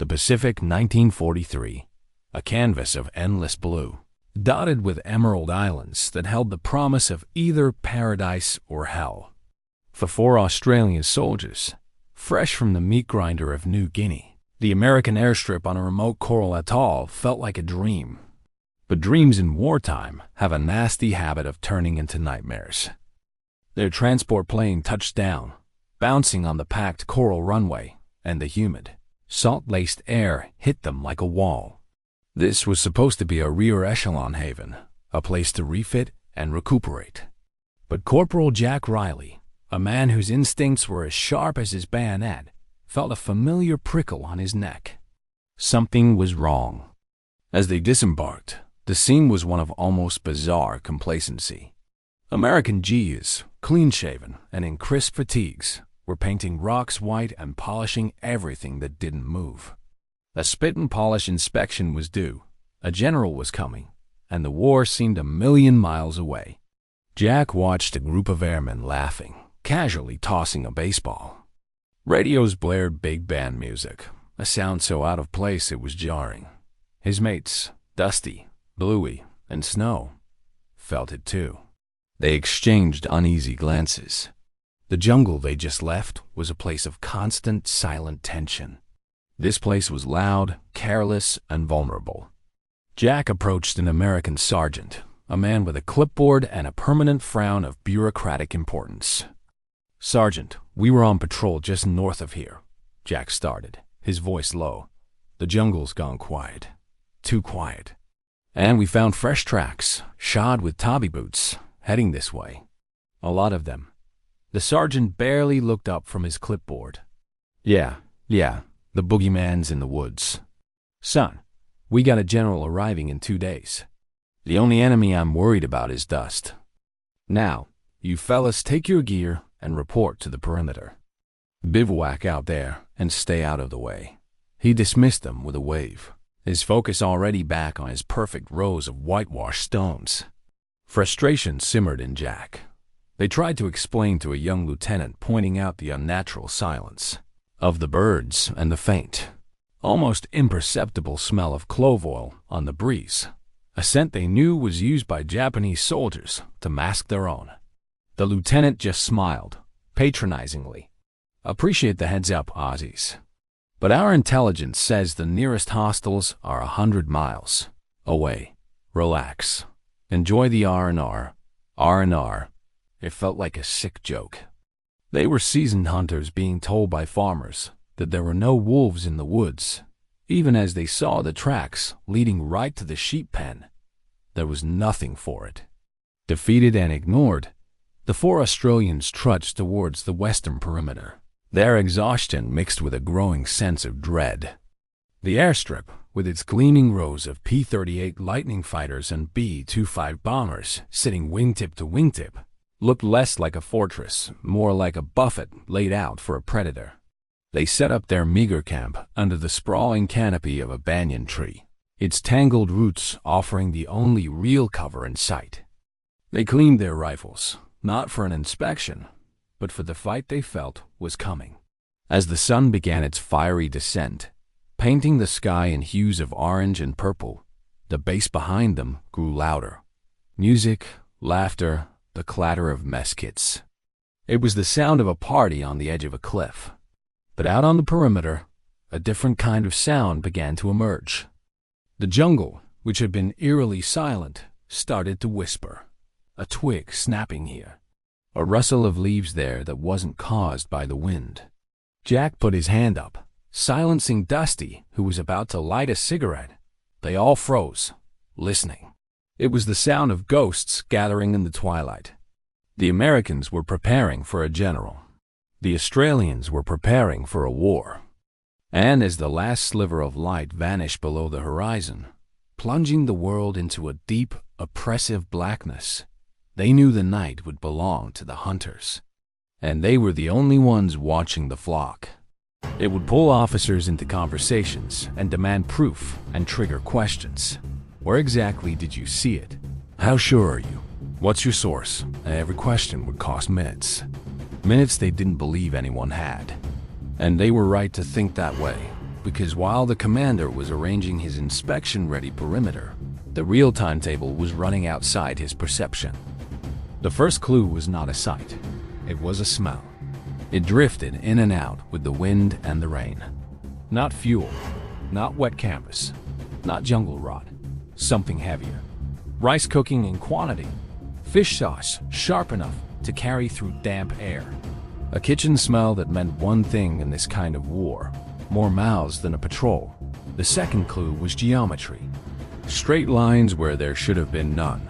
The Pacific, 1943, a canvas of endless blue, dotted with emerald islands that held the promise of either paradise or hell. For 4 Australian soldiers, fresh from the meat grinder of New Guinea, the American airstrip on a remote coral atoll felt like a dream. But dreams in wartime have a nasty habit of turning into nightmares. Their transport plane touched down, bouncing on the packed coral runway, and the humid, salt-laced air hit them like a wall. This was supposed to be a rear echelon haven, a place to refit and recuperate. But Corporal Jack Riley, a man whose instincts were as sharp as his bayonet, felt a familiar prickle on his neck. Something was wrong. As they disembarked, the scene was one of almost bizarre complacency. American G's, clean-shaven and in crisp fatigues, were painting rocks white and polishing everything that didn't move. A spit and polish inspection was due, a general was coming, and the war seemed a million miles away. Jack watched a group of airmen laughing, casually tossing a baseball. Radios blared big band music, a sound so out of place it was jarring. His mates, Dusty, Bluey, and Snow, felt it too. They exchanged uneasy glances. The jungle they just left was a place of constant, silent tension. This place was loud, careless, and vulnerable. Jack approached an American sergeant, a man with a clipboard and a permanent frown of bureaucratic importance. "Sergeant, we were on patrol just north of here," Jack started, his voice low. "The jungle's gone quiet. Too quiet. And we found fresh tracks, shod with Tommy boots, heading this way. A lot of them." The sergeant barely looked up from his clipboard. Yeah, the boogeyman's in the woods. Son, we got a general arriving in 2 days. The only enemy I'm worried about is dust. Now, you fellas take your gear and report to the perimeter. Bivouac out there and stay out of the way." He dismissed them with a wave, his focus already back on his perfect rows of whitewashed stones. Frustration simmered in Jack. They tried to explain to a young lieutenant, pointing out the unnatural silence of the birds and the faint, almost imperceptible smell of clove oil on the breeze, a scent they knew was used by Japanese soldiers to mask their own. The lieutenant just smiled, patronizingly. "Appreciate the heads up, Aussies. But our intelligence says the nearest hostiles are 100 miles away. Relax. Enjoy the R&R. R&R. It felt like a sick joke. They were seasoned hunters being told by farmers that there were no wolves in the woods, even as they saw the tracks leading right to the sheep pen. There was nothing for it. Defeated and ignored, the 4 Australians trudged towards the western perimeter, their exhaustion mixed with a growing sense of dread. The airstrip, with its gleaming rows of P-38 Lightning fighters and B-25 bombers sitting wingtip to wingtip, looked less like a fortress, more like a buffet laid out for a predator. They set up their meager camp under the sprawling canopy of a banyan tree, its tangled roots offering the only real cover in sight. They cleaned their rifles, not for an inspection, but for the fight they felt was coming. As the sun began its fiery descent, painting the sky in hues of orange and purple, the bass behind them grew louder. Music, laughter, the clatter of mess kits. It was the sound of a party on the edge of a cliff. But out on the perimeter, a different kind of sound began to emerge. The jungle, which had been eerily silent, started to whisper. A twig snapping here, a rustle of leaves there that wasn't caused by the wind. Jack put his hand up, silencing Dusty, who was about to light a cigarette. They all froze, listening. It was the sound of ghosts gathering in the twilight. The Americans were preparing for a general. The Australians were preparing for a war. And as the last sliver of light vanished below the horizon, plunging the world into a deep, oppressive blackness, they knew the night would belong to the hunters. And they were the only ones watching the flock. It would pull officers into conversations and demand proof and trigger questions. Where exactly did you see it? How sure are you? What's your source? And every question would cost minutes. Minutes they didn't believe anyone had. And they were right to think that way. because while the commander was arranging his inspection-ready perimeter, the real timetable was running outside his perception. The first clue was not a sight. It was a smell. It drifted in and out with the wind and the rain. Not fuel, not wet canvas, not jungle rot. Something heavier. Rice cooking in quantity. Fish sauce sharp enough to carry through damp air. A kitchen smell that meant one thing in this kind of war: more mouths than a patrol. The second clue was geometry. Straight lines where there should have been none.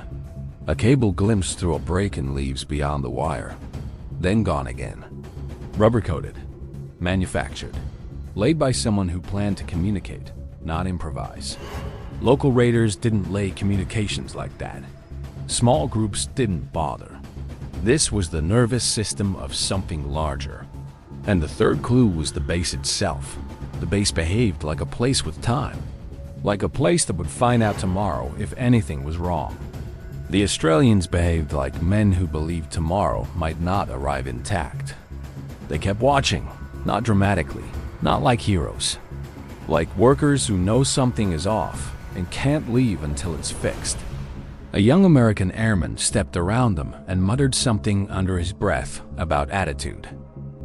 A cable glimpsed through a break and leaves beyond the wire. Then gone again. Rubber-coated. Manufactured. Laid by someone who planned to communicate, not improvise. Local raiders didn't lay communications like that. Small groups didn't bother. This was the nervous system of something larger. And the third clue was the base itself. The base behaved like a place with time. Like a place that would find out tomorrow if anything was wrong. The Australians behaved like men who believed tomorrow might not arrive intact. They kept watching, not dramatically, not like heroes. Like workers who know something is off and can't leave until it's fixed. A young American airman stepped around them and muttered something under his breath about attitude.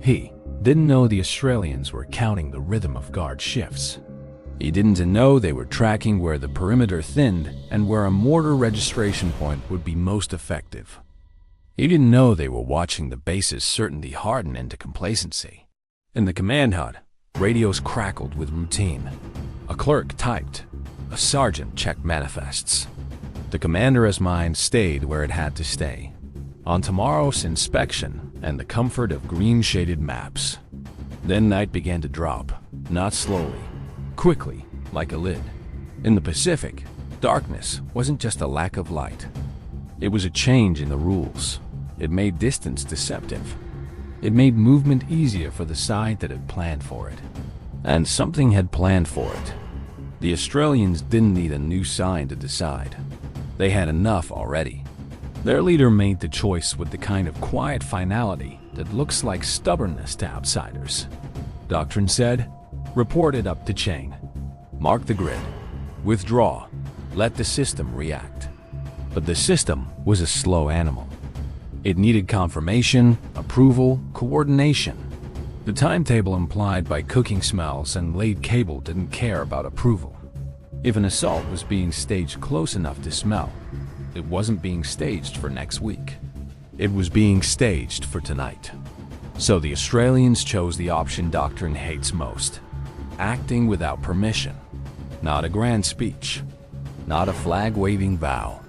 He didn't know the Australians were counting the rhythm of guard shifts. He didn't know they were tracking where the perimeter thinned and where a mortar registration point would be most effective. He didn't know they were watching the base's certainty harden into complacency. In the command hut, radios crackled with routine. A clerk typed. A sergeant checked manifests. The commander's mind stayed where it had to stay, on tomorrow's inspection and the comfort of green-shaded maps. Then night began to drop, not slowly, quickly, like a lid. In the Pacific, darkness wasn't just a lack of light. It was a change in the rules. It made distance deceptive. It made movement easier for the side that had planned for it. And something had planned for it. The Australians didn't need a new sign to decide. They had enough already. Their leader made the choice with the kind of quiet finality that looks like stubbornness to outsiders. Doctrine said, report it up the chain. Mark the grid. Withdraw. Let the system react. But the system was a slow animal. It needed confirmation, approval, coordination. The timetable implied by cooking smells and laid cable didn't care about approval. If an assault was being staged close enough to smell, it wasn't being staged for next week. It was being staged for tonight. So the Australians chose the option Doctrine hates most. Acting without permission. Not a grand speech. Not a flag-waving vow.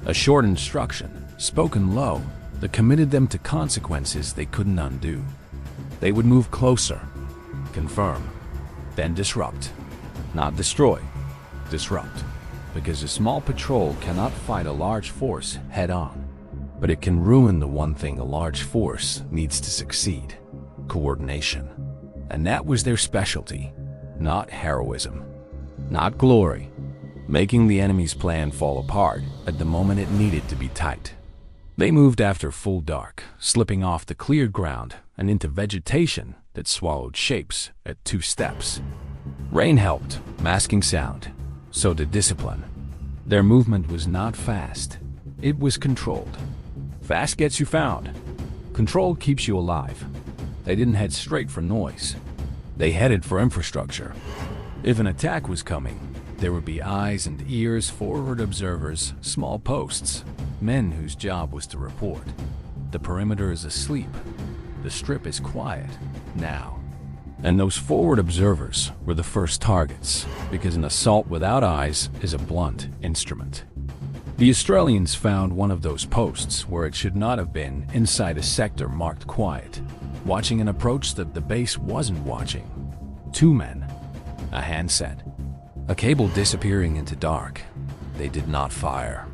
A short instruction, spoken low, that committed them to consequences they couldn't undo. They would move closer, confirm, then disrupt. Not destroy, disrupt. Because a small patrol cannot fight a large force head-on. But it can ruin the one thing a large force needs to succeed: coordination. And that was their specialty. Not heroism. Not glory. Making the enemy's plan fall apart at the moment it needed to be tight. They moved after full dark, slipping off the cleared ground and into vegetation that swallowed shapes at 2 steps. Rain helped, masking sound. So did discipline. Their movement was not fast. It was controlled. Fast gets you found. Controlled keeps you alive. They didn't head straight for noise. They headed for infrastructure. If an attack was coming, there would be eyes and ears, forward observers, small posts, men whose job was to report. The perimeter is asleep. The strip is quiet, now. And those forward observers were the first targets, because an assault without eyes is a blunt instrument. The Australians found one of those posts where it should not have been, inside a sector marked quiet, watching an approach that the base wasn't watching. 2 men. A handset. A cable disappearing into dark. They did not fire.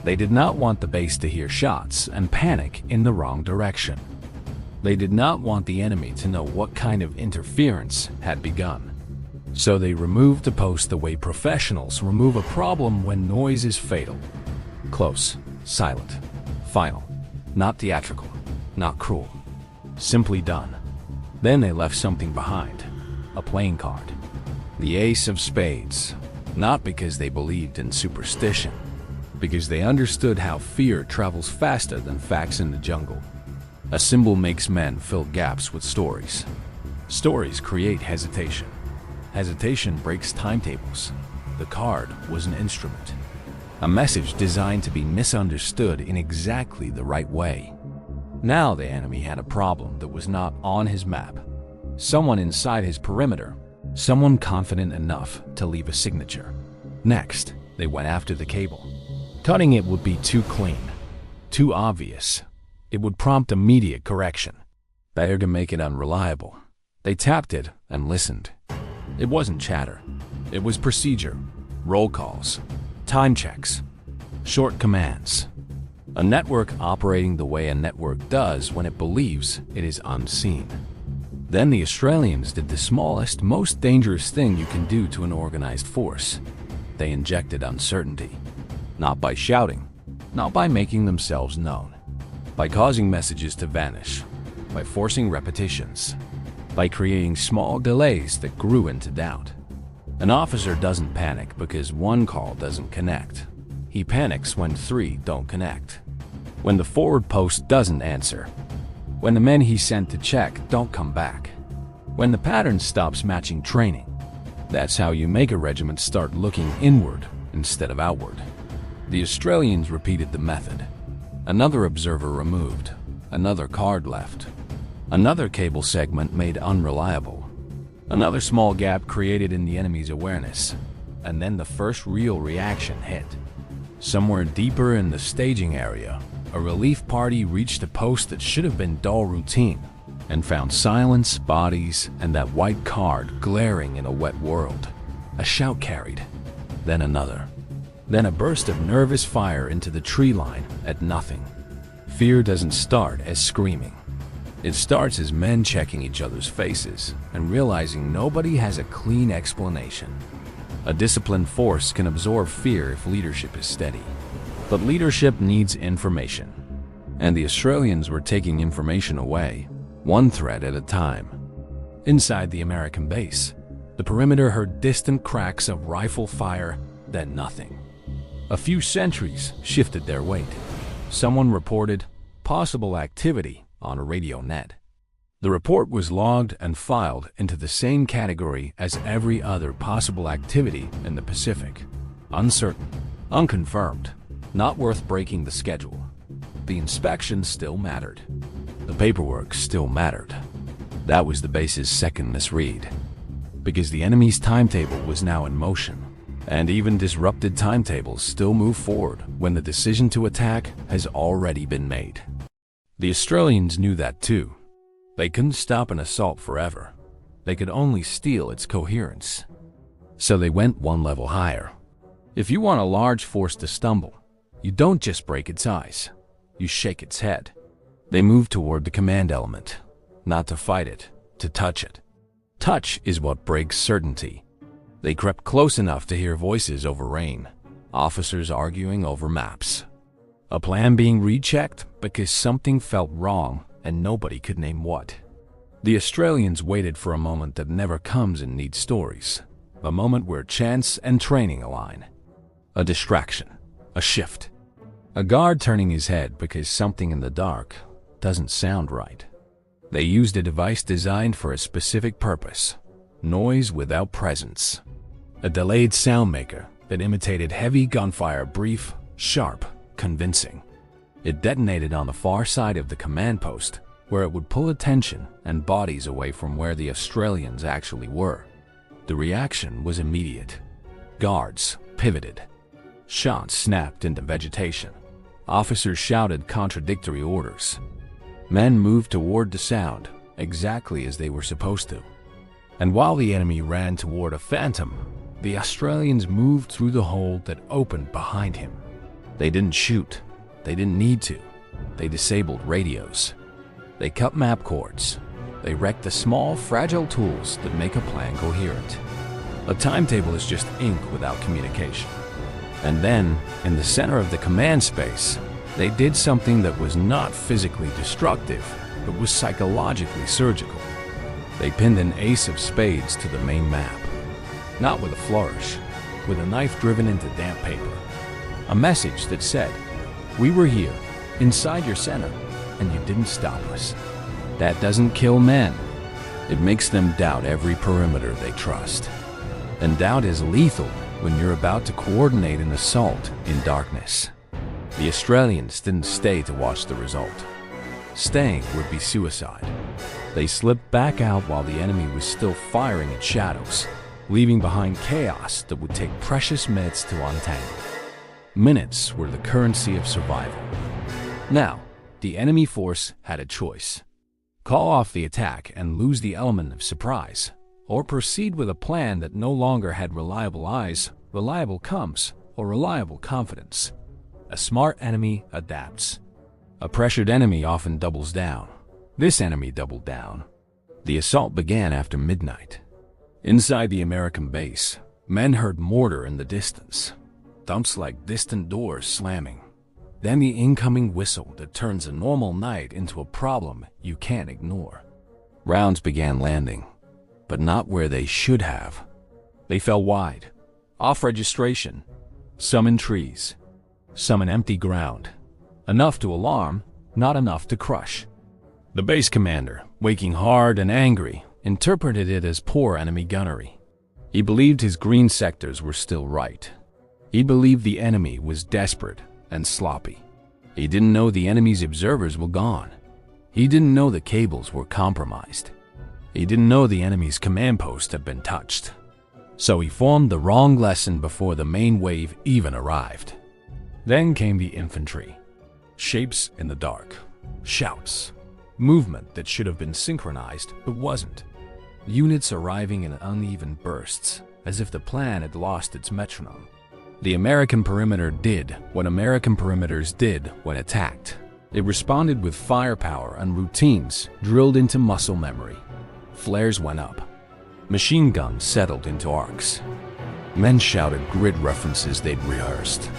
They did not want the base to hear shots and panic in the wrong direction. They did not want the enemy to know what kind of interference had begun. So they removed the post the way professionals remove a problem when noise is fatal. Close, silent, final, not theatrical, not cruel. Simply done. Then they left something behind. A playing card. The ace of spades, not because they believed in superstition, because they understood how fear travels faster than facts in the jungle. A symbol makes men fill gaps with stories. Stories create hesitation. Hesitation breaks timetables. The card was an instrument, a message designed to be misunderstood in exactly the right way. Now the enemy had a problem that was not on his map. Someone inside his perimeter, someone confident enough to leave a signature. Next, they went after the cable. Cutting it would be too clean, too obvious. It would prompt immediate correction. Better to make it unreliable. They tapped it and listened. It wasn't chatter. It was procedure, roll calls, time checks, short commands. A network operating the way a network does when it believes it is unseen. Then the Australians did the smallest, most dangerous thing you can do to an organized force. They injected uncertainty. Not by shouting, not by making themselves known, by causing messages to vanish, by forcing repetitions, by creating small delays that grew into doubt. An officer doesn't panic because one call doesn't connect. He panics when 3 don't connect. When the forward post doesn't answer. When the men he sent to check don't come back. When the pattern stops matching training. That's how you make a regiment start looking inward instead of outward. The Australians repeated the method. Another observer removed. Another card left. Another cable segment made unreliable. Another small gap created in the enemy's awareness. And then the first real reaction hit. Somewhere deeper in the staging area, a relief party reached a post that should have been dull routine and found silence, bodies, and that white card glaring in a wet world. A shout carried, then another. Then a burst of nervous fire into the tree line at nothing. Fear doesn't start as screaming. It starts as men checking each other's faces and realizing nobody has a clean explanation. A disciplined force can absorb fear if leadership is steady. But leadership needs information. And the Australians were taking information away, one thread at a time. Inside the American base, the perimeter heard distant cracks of rifle fire, then nothing. A few sentries shifted their weight. Someone reported possible activity on a radio net. The report was logged and filed into the same category as every other possible activity in the Pacific. Uncertain, unconfirmed, not worth breaking the schedule. The inspection still mattered. The paperwork still mattered. That was the base's second misread. Because the enemy's timetable was now in motion. And even disrupted timetables still move forward when the decision to attack has already been made. The Australians knew that too. They couldn't stop an assault forever. They could only steal its coherence. So they went one level higher. If you want a large force to stumble, you don't just break its eyes. You shake its head. They moved toward the command element, not to fight it, to touch it. Touch is what breaks certainty. They crept close enough to hear voices over rain, officers arguing over maps. A plan being rechecked because something felt wrong and nobody could name what. The Australians waited for a moment that never comes in neat stories, a moment where chance and training align. A distraction, a shift. A guard turning his head because something in the dark doesn't sound right. They used a device designed for a specific purpose, noise without presence. A delayed sound maker that imitated heavy gunfire, brief, sharp, convincing. It detonated on the far side of the command post, where it would pull attention and bodies away from where the Australians actually were. The reaction was immediate. Guards pivoted. Shots snapped into vegetation. Officers shouted contradictory orders. Men moved toward the sound, exactly as they were supposed to. And while the enemy ran toward a phantom, the Australians moved through the hole that opened behind him. They didn't shoot. They didn't need to. They disabled radios. They cut map cords. They wrecked the small, fragile tools that make a plan coherent. A timetable is just ink without communication. And then, in the center of the command space, they did something that was not physically destructive, but was psychologically surgical. They pinned an ace of spades to the main map. Not with a flourish, with a knife driven into damp paper. A message that said, "We were here, inside your center, and you didn't stop us." That doesn't kill men. It makes them doubt every perimeter they trust. And doubt is lethal when you're about to coordinate an assault in darkness. The Australians didn't stay to watch the result. Staying would be suicide. They slipped back out while the enemy was still firing at shadows, leaving behind chaos that would take precious minutes to untangle. Minutes were the currency of survival. Now, the enemy force had a choice. Call off the attack and lose the element of surprise, or proceed with a plan that no longer had reliable eyes, reliable comms, or reliable confidence. A smart enemy adapts. A pressured enemy often doubles down. This enemy doubled down. The assault began after midnight. Inside the American base, men heard mortar in the distance, thumps like distant doors slamming. Then the incoming whistle that turns a normal night into a problem you can't ignore. Rounds began landing, but not where they should have. They fell wide, off registration, some in trees, some in empty ground. Enough to alarm, not enough to crush. The base commander, waking hard and angry, interpreted it as poor enemy gunnery. He believed his green sectors were still right. He believed the enemy was desperate and sloppy. He didn't know the enemy's observers were gone. He didn't know the cables were compromised. He didn't know the enemy's command post had been touched. So he formed the wrong lesson before the main wave even arrived. Then came the infantry. Shapes in the dark. Shouts. Movement that should have been synchronized but wasn't. Units arriving in uneven bursts, as if the plan had lost its metronome. The American perimeter did what American perimeters did when attacked. It responded with firepower and routines drilled into muscle memory. Flares went up. Machine guns settled into arcs. Men shouted grid references they'd rehearsed.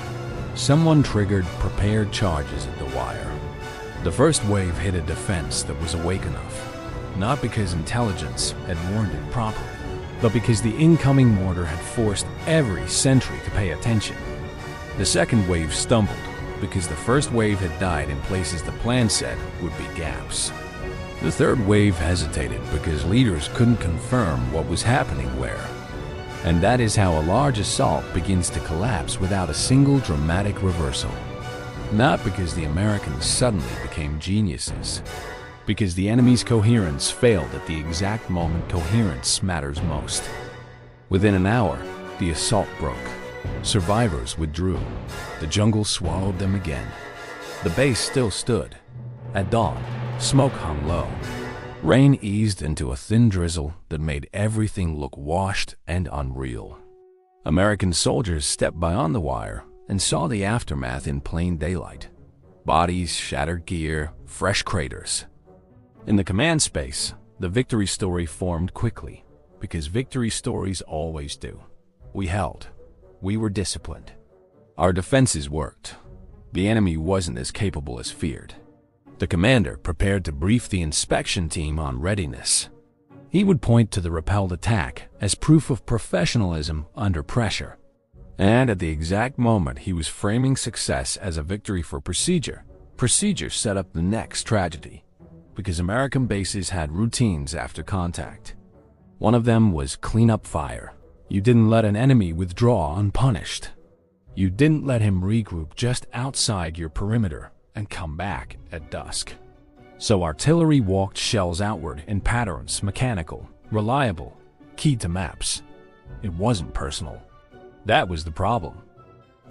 Someone triggered prepared charges at the wire. The first wave hit a defense that was awake enough, not because intelligence had warned it properly, but because the incoming mortar had forced every sentry to pay attention. The second wave stumbled because the first wave had died in places the plan said would be gaps. The third wave hesitated because leaders couldn't confirm what was happening where. And that is how a large assault begins to collapse without a single dramatic reversal. Not because the Americans suddenly became geniuses, because the enemy's coherence failed at the exact moment coherence matters most. Within an hour, the assault broke. Survivors withdrew. The jungle swallowed them again. The base still stood. At dawn, smoke hung low. Rain eased into a thin drizzle that made everything look washed and unreal. American soldiers stepped beyond the wire and saw the aftermath in plain daylight. Bodies, shattered gear, fresh craters. In the command space, the victory story formed quickly, because victory stories always do. We held. We were disciplined. Our defenses worked. The enemy wasn't as capable as feared. The commander prepared to brief the inspection team on readiness. He would point to the repelled attack as proof of professionalism under pressure. And at the exact moment he was framing success as a victory for procedure, procedure set up the next tragedy. Because American bases had routines after contact. One of them was clean up fire. You didn't let an enemy withdraw unpunished. You didn't let him regroup just outside your perimeter and come back at dusk. So artillery walked shells outward in patterns, mechanical, reliable, keyed to maps. It wasn't personal. That was the problem.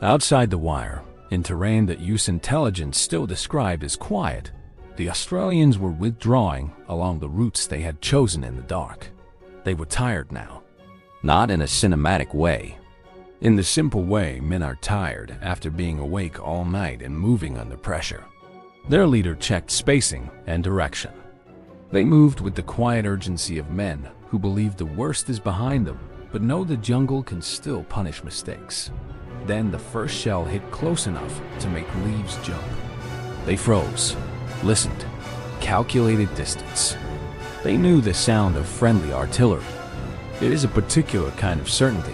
Outside the wire, in terrain that use intelligence still described as quiet, the Australians were withdrawing along the routes they had chosen in the dark. They were tired now. Not in a cinematic way. In the simple way men are tired after being awake all night and moving under pressure. Their leader checked spacing and direction. They moved with the quiet urgency of men who believe the worst is behind them, but know the jungle can still punish mistakes. Then the first shell hit close enough to make leaves jump. They froze, listened, calculated distance. They knew the sound of friendly artillery. It is a particular kind of certainty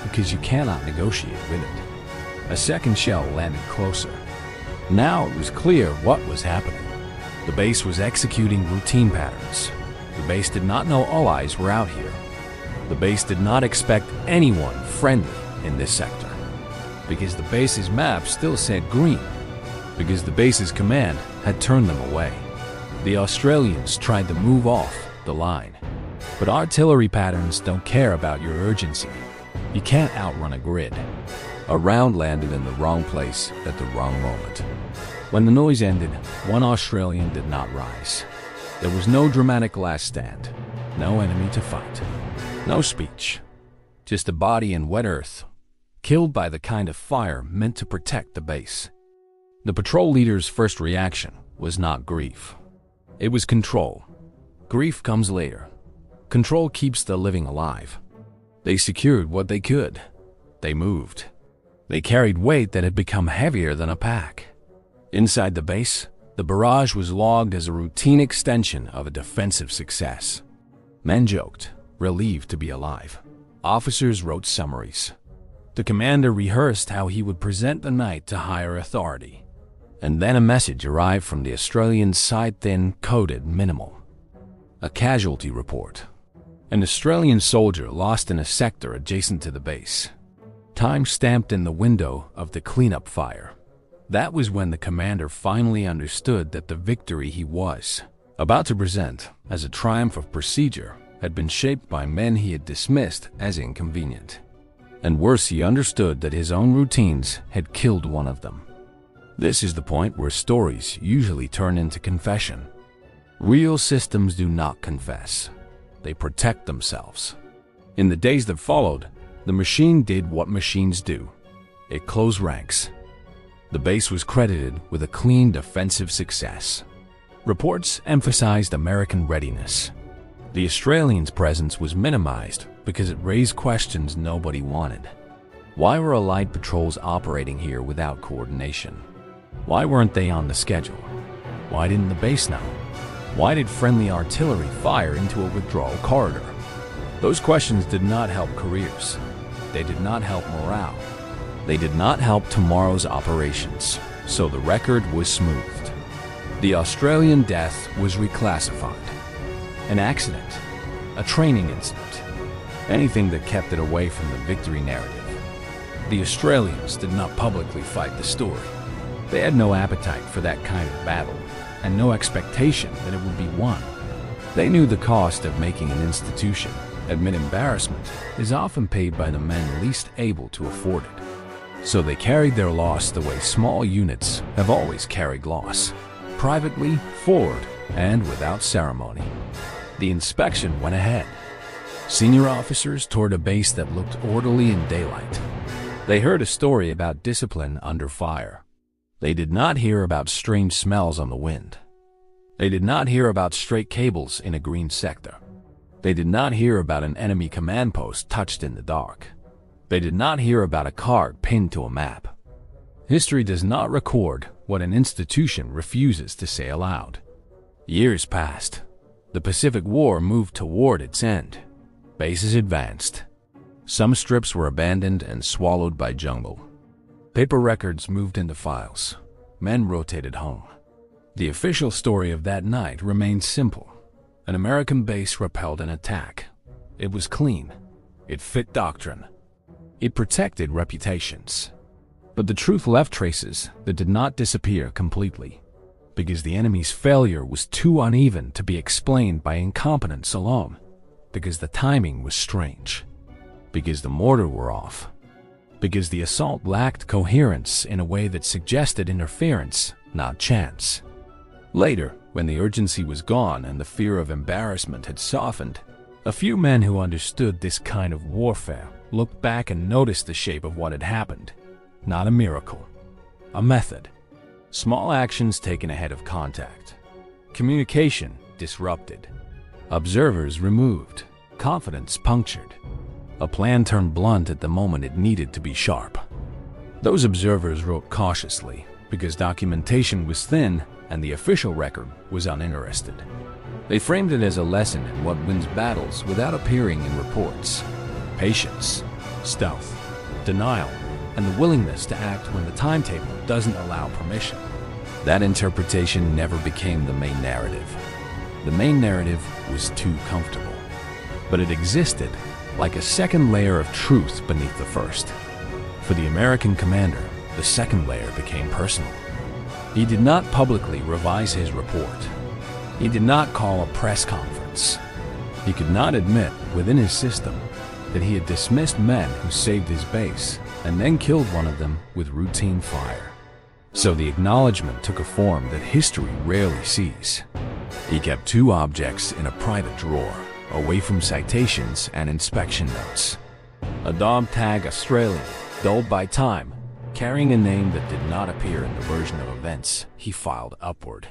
because you cannot negotiate with it. A second shell landed closer. Now it was clear what was happening. The base was executing routine patterns. The base did not know allies were out here. The base did not expect anyone friendly in this sector. Because the base's map still said green. Because the base's command had turned them away. The Australians tried to move off the line. But artillery patterns don't care about your urgency. You can't outrun a grid. A round landed in the wrong place at the wrong moment. When the noise ended, one Australian did not rise. There was no dramatic last stand, no enemy to fight, no speech, just a body in wet earth, killed by the kind of fire meant to protect the base. The patrol leader's first reaction was not grief. It was control. Grief comes later. Control keeps the living alive. They secured what they could. They moved. They carried weight that had become heavier than a pack. Inside the base, the barrage was logged as a routine extension of a defensive success. Men joked, relieved to be alive. Officers wrote summaries. The commander rehearsed how he would present the night to higher authority. And then a message arrived from the Australian side-thin, coded minimal. A casualty report. An Australian soldier lost in a sector adjacent to the base. Time stamped in the window of the cleanup fire. That was when the commander finally understood that the victory he was about to present as a triumph of procedure had been shaped by men he had dismissed as inconvenient. And worse, he understood that his own routines had killed one of them. This is the point where stories usually turn into confession. Real systems do not confess. They protect themselves. In the days that followed, the machine did what machines do. It closed ranks. The base was credited with a clean defensive success. Reports emphasized American readiness. The Australians' presence was minimized because it raised questions nobody wanted. Why were Allied patrols operating here without coordination? Why weren't they on the schedule? Why didn't the base know? Why did friendly artillery fire into a withdrawal corridor? Those questions did not help careers. They did not help morale. They did not help tomorrow's operations, so the record was smoothed. The Australian death was reclassified. An accident, a training incident, anything that kept it away from the victory narrative. The Australians did not publicly fight the story. They had no appetite for that kind of battle, and no expectation that it would be won. They knew the cost of making an institution admit embarrassment is often paid by the men least able to afford it. So they carried their loss the way small units have always carried loss, privately, forward, and without ceremony. The inspection went ahead. Senior officers toured a base that looked orderly in daylight. They heard a story about discipline under fire. They did not hear about strange smells on the wind. They did not hear about straight cables in a green sector. They did not hear about an enemy command post touched in the dark. They did not hear about a card pinned to a map. History does not record what an institution refuses to say aloud. Years passed. The Pacific War moved toward its end. Bases advanced. Some strips were abandoned and swallowed by jungle. Paper records moved into files. Men rotated home. The official story of that night remained simple. An American base repelled an attack. It was clean. It fit doctrine. It protected reputations. But the truth left traces that did not disappear completely, because the enemy's failure was too uneven to be explained by incompetence alone, because the timing was strange, because the mortar were off, because the assault lacked coherence in a way that suggested interference, not chance. Later, when the urgency was gone and the fear of embarrassment had softened, a few men who understood this kind of warfare looked back and noticed the shape of what had happened. Not a miracle. A method. Small actions taken ahead of contact. Communication disrupted. Observers removed. Confidence punctured. A plan turned blunt at the moment it needed to be sharp. Those observers wrote cautiously, because documentation was thin and the official record was uninterested. They framed it as a lesson in what wins battles without appearing in reports: patience, stealth, denial, and the willingness to act when the timetable doesn't allow permission. That interpretation never became the main narrative. The main narrative was too comfortable, but it existed like a second layer of truth beneath the first. For the American commander, the second layer became personal. He did not publicly revise his report. He did not call a press conference. He could not admit within his system that he had dismissed men who saved his base and then killed one of them with routine fire. So the acknowledgement took a form that history rarely sees. He kept 2 objects in a private drawer, away from citations and inspection notes. A dog tag Australian, dulled by time, carrying a name that did not appear in the version of events he filed upward.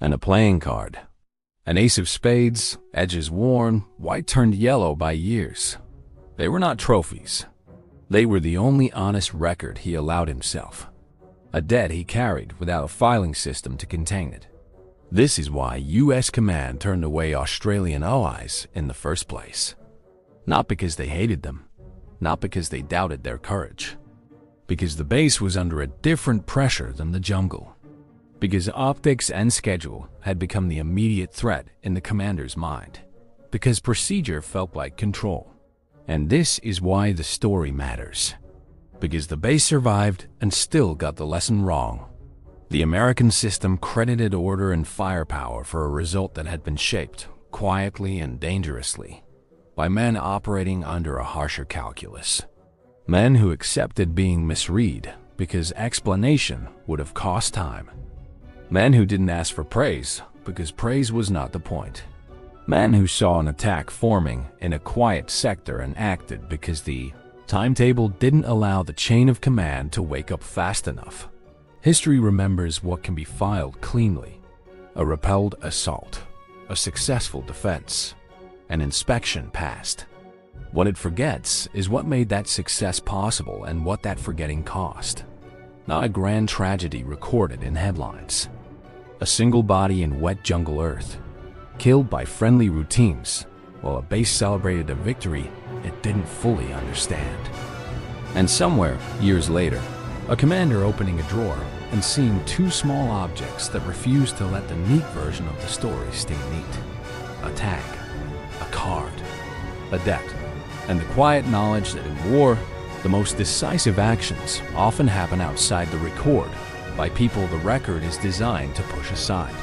And a playing card. An ace of spades, edges worn, white turned yellow by years. They were not trophies. They were the only honest record he allowed himself. A debt he carried without a filing system to contain it. This is why U.S. Command turned away Australian allies in the first place. Not because they hated them, not because they doubted their courage. Because the base was under a different pressure than the jungle. Because optics and schedule had become the immediate threat in the commander's mind. Because procedure felt like control. And this is why the story matters. Because the base survived and still got the lesson wrong. The American system credited order and firepower for a result that had been shaped, quietly and dangerously, by men operating under a harsher calculus. Men who accepted being misread because explanation would have cost time. Men who didn't ask for praise because praise was not the point. Men who saw an attack forming in a quiet sector and acted because the timetable didn't allow the chain of command to wake up fast enough. History remembers what can be filed cleanly: a repelled assault, a successful defense, an inspection passed. What it forgets is what made that success possible and what that forgetting cost. Not a grand tragedy recorded in headlines. A single body in wet jungle earth, killed by friendly routines, while a base celebrated a victory it didn't fully understand. And somewhere, years later, a commander opening a drawer and seeing 2 small objects that refused to let the neat version of the story stay neat. A tag, a card, a debt, and the quiet knowledge that in war, the most decisive actions often happen outside the record by people the record is designed to push aside.